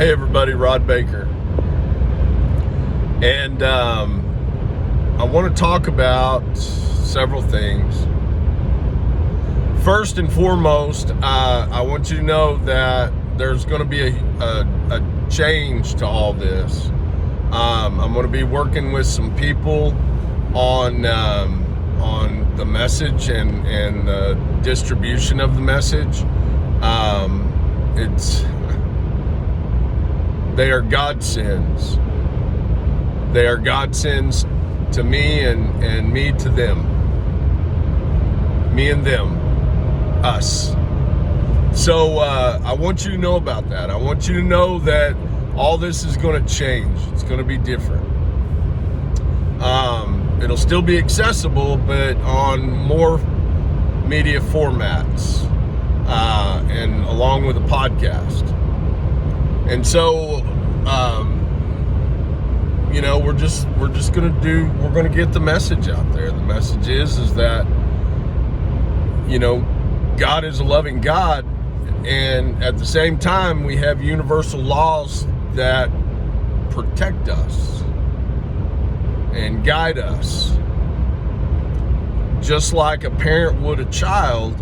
Hey everybody, Rod Baker. And I want to talk about several things. First and foremost, I want you to know that there's going to be a change to all this. I'm going to be working with some people on the message and the distribution of the message. They are godsends. They are godsends to me and me to them. Me and them. Us. So I want you to know about that. I want you to know that all this is going to change. It's going to be different. It'll still be accessible, but on more media formats, and along with a podcast. And so, we're going to get the message out there. The message is that, God is a loving God, and at the same time, we have universal laws that protect us and guide us. Just like a parent would a child,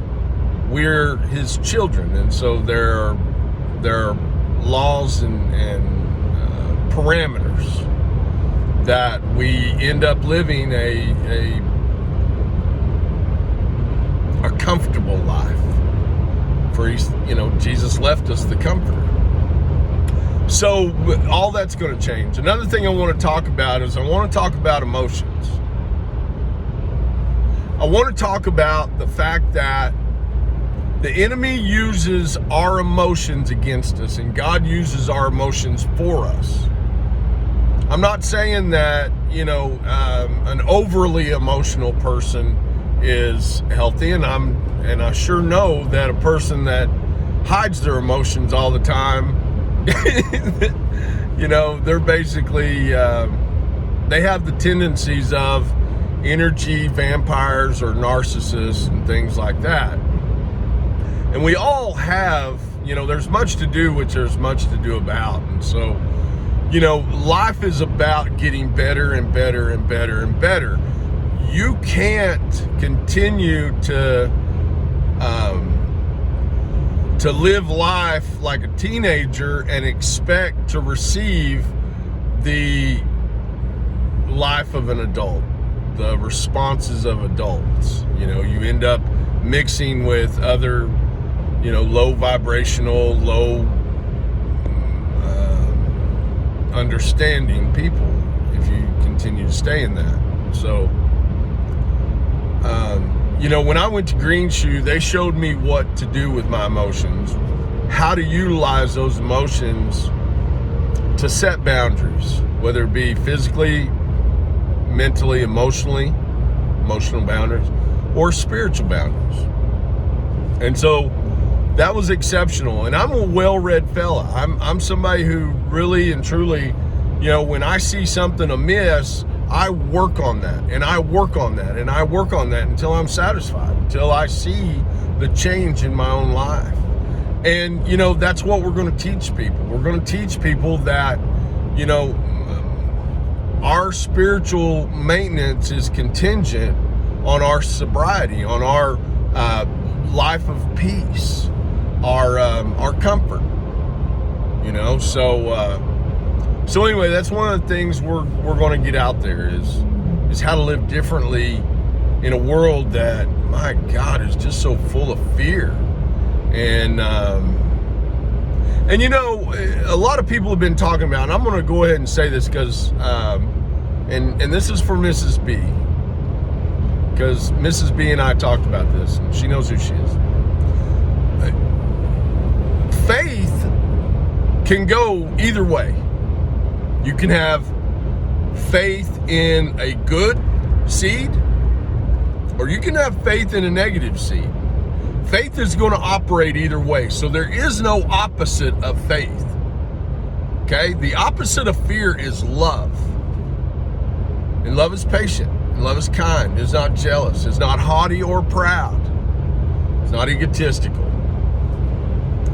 we're his children, and so there are laws and parameters that we end up living a comfortable life. For Jesus left us the comforter. So all that's going to change. Another thing I want to talk about is emotions. I want to talk about the fact that the enemy uses our emotions against us, and God uses our emotions for us. I'm not saying that, an overly emotional person is healthy, and I sure know that a person that hides their emotions all the time, they're basically, they have the tendencies of energy vampires or narcissists and things like that. And we all have, there's much to do, which there's much to do about. And so, life is about getting better and better and better and better. You can't continue to live life like a teenager and expect to receive the life of an adult, the responses of adults. You end up mixing with other, low vibrational, low understanding people if you continue to stay in that. So, when I went to Green Shoe, they showed me what to do with my emotions, how to utilize those emotions to set boundaries, whether it be physically, mentally, emotional boundaries, or spiritual boundaries. And so that was exceptional. And I'm a well-read fella. I'm somebody who really and truly, when I see something amiss, I work on that, and I work on that, and I work on that until I'm satisfied, until I see the change in my own life. And, that's what we're going to teach people. We're going to teach people that, our spiritual maintenance is contingent on our sobriety, on our life of peace, our comfort, So anyway, that's one of the things we're going to get out there is how to live differently in a world that, my God, is just so full of fear. And a lot of people have been talking about, and I'm going to go ahead and say this because, and this is for Mrs. B, because Mrs. B and I talked about this, and she knows who she is. Faith can go either way. You can have faith in a good seed, or you can have faith in a negative seed. Faith is going to operate either way. So there is no opposite of faith. Okay? The opposite of fear is love. And love is patient. And love is kind. Is not jealous. Is not haughty or proud. It's not egotistical.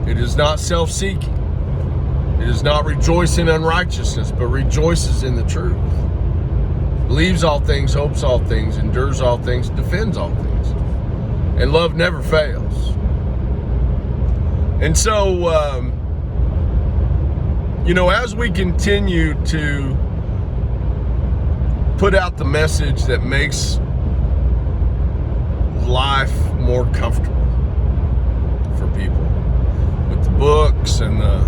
It is not self-seeking. It does not rejoice in unrighteousness, but rejoices in the truth. Believes all things, hopes all things, endures all things, defends all things. And love never fails. And so, as we continue to put out the message that makes life more comfortable for people, with the books and the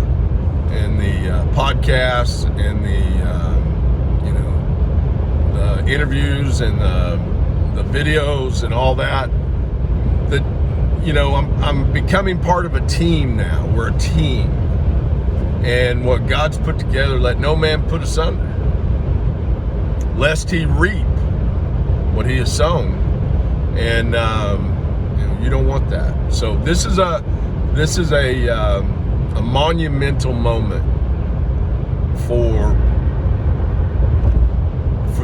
podcasts and the interviews and the videos and all that, I'm becoming part of a team now. We're a team, and what God's put together, let no man put asunder, lest he reap what he has sown. And you don't want that. So this is a monumental moment for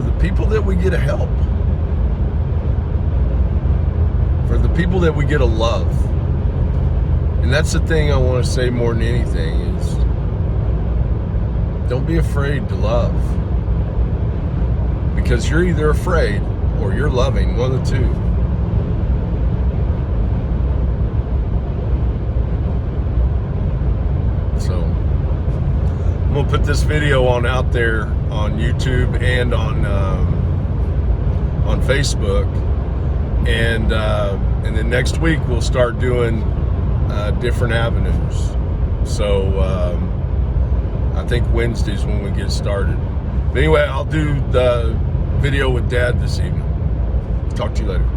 the people that we get to help, for the people that we get to love. And that's the thing I want to say more than anything is, don't be afraid to love, because you're either afraid or you're loving, one of the two. So I'm gonna put this video out there on YouTube and on Facebook, and then next week we'll start doing different avenues. So I think Wednesday's when we get started. But anyway, I'll do the video with Dad this evening. Talk to you later.